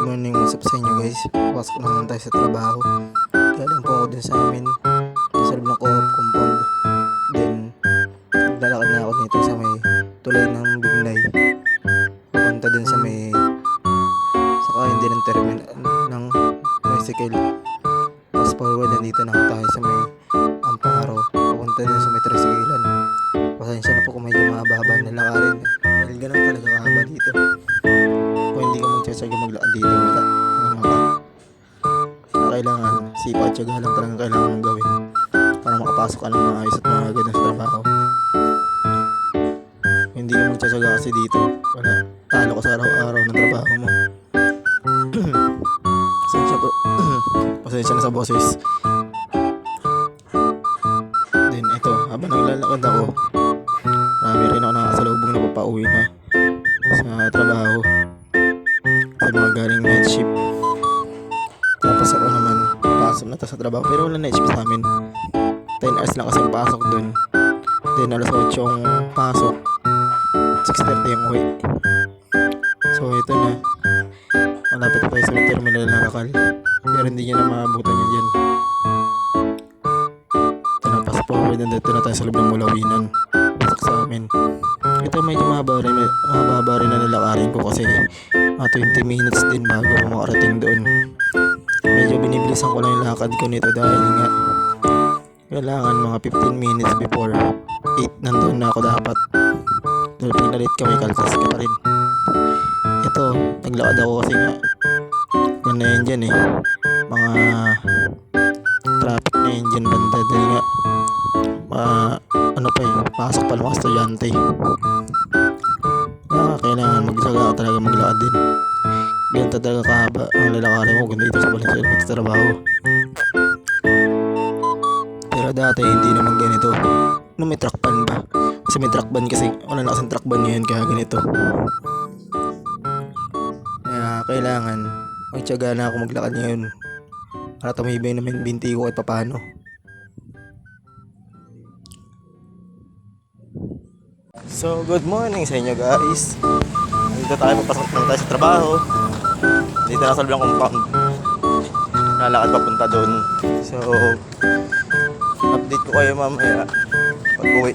Good morning, what's up sa inyo guys? Pasok naman tayo sa trabaho. Galing po ako dun sa amin, sa loob ng co-op compound. Then, naglalakad na ako dito sa may tulay ng Bignay. Papunta dun sa may sakayan din ng terminal ng tricycle. Fast forward, nandito na ako tayo sa may Amparo. Papunta dun sa may tricyclean. Pasensya na po kung medyo mahaba na lakarin. Dahil ganun talaga kahaba dito. Kung hindi ka magtsatsaga maglakad dito, wala kailangan sipa at tsaga lang talagang kailangan mong gawin para makapasok ka ng maayos at maagad sa trabaho. Kung hindi ka magtsatsaga kasi dito, wala, talo ka sa araw-araw ng trabaho mo. Pasensya po. Pasensya na sa boses. Then ito, habang naglalakad ako, marami rin ako nakasalubong na papauwi na sa trabaho, sa mga galing night shift. Tapos ako naman, pasok na to sa trabaho, pero wala night shift sa amin. 10 hours lang kasi yung pasok dun. Then alas 8 yung pasok, 6:30 yung uwi. So ito na, malapit na tayo sa terminal ng Rakal, pero hindi nyo na maabutan yun dyan. Ito na, fast forward, nandito na tayo sa loob ng Mulawinan. Pasok sa amin. Ito medyo mahaba rin na nilakarin ko kasi 20 minutes din bago makarating doon. Medyo binibilisan ko lang yung lakad ko nito dahil nga kailangan mga 15 minutes before 8 nandun na ako dapat. Dahil pinalit kami, kalsas ka pa rin. Ito, naglakad ako kasi nga ganda yan dyan eh, mga traffic na yan dyan banda dahil nga ano pa eh, pasok pa ng mga estudyante. Kailangan magsaga talaga maglakad din. Ganito talaga kahaba ang lalakarin mo kung dito sa Valenzuela sa trabaho. Pero dati hindi naman ganito. No, may truck ban ba? Kasi may truck ban kasi wala na kasing truck ban ngayon kaya ganito. Kaya kailangan magtsaga na ako maglakad ngayon para tumibay naman binti ko kahit papano. So, good morning sa inyo guys. Dito tayo, papasok naman tayo sa trabaho. Dito na sa loob ng compound. Lalakad papunta doon. So, update ko kayo mamaya pag uwi.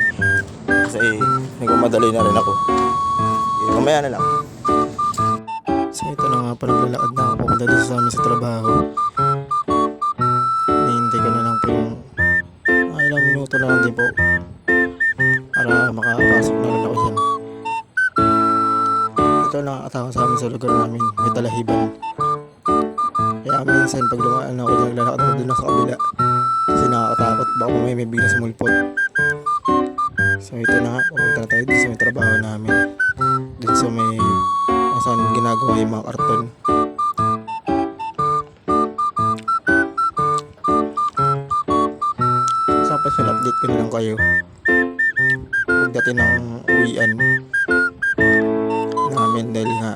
Kasi nagmamadali na rin ako. Okay, mamaya na lang. So, ito na nga, panaglalakad na ako papunta dito sa amin sa trabaho. Hinihintay ko na lang po yung ilang minuto na lang din po para makapasok na rin ako dyan. Ito nakakatawa sa amin sa lugar namin, may talahiban. Kaya minsan pag dumaan ako dyan, naglalakad ako dun sa kabila kasi nakakatakot, baka may bigla sa mulpot. So ito na nga, pumunta na tayo dun sa may trabaho namin, dun sa may saan ginagawa yung mga karton. Tapos yung update ko na lang kayo pagdating ng uwian namin dahil nga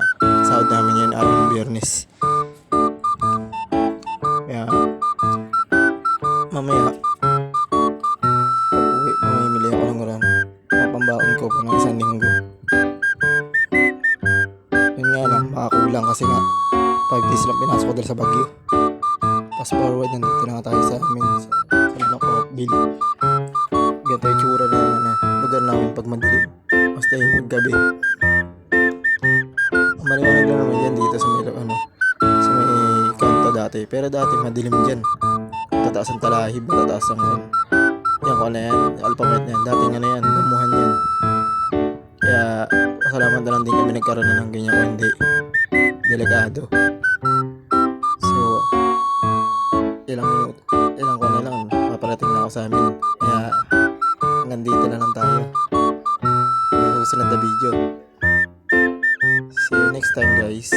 sahod namin yan araw ng Biyernes. Kaya mamaya pag uwi mamimili ako ng uran, mapambaon ko pa ng isang linggo. Yun nga lang, baka kulang kasi nga 5 days lang pinasok ko dahil sa Baguio. Fast forward, nandito na tayo sa amin sa loob ng bill. Ganito yung tsura na lugar namin pag madilim, basta yung paggabi. Maliwanag lang naman yan dito sa may sa may kanto dati, pero dati madilim dyan. Matataas ang talahib, matataas ang yan ko na yan, alphabet na yan, dati nga na yan, damuhan yan. Kaya pasalamat na lang din kami nagkaroon na ng ganyan, kung hindi delikado. So ilang ko na lang paparating na ako sa amin. Kaya hanggang dito na lang tayo. Susunod na video. See you next time guys.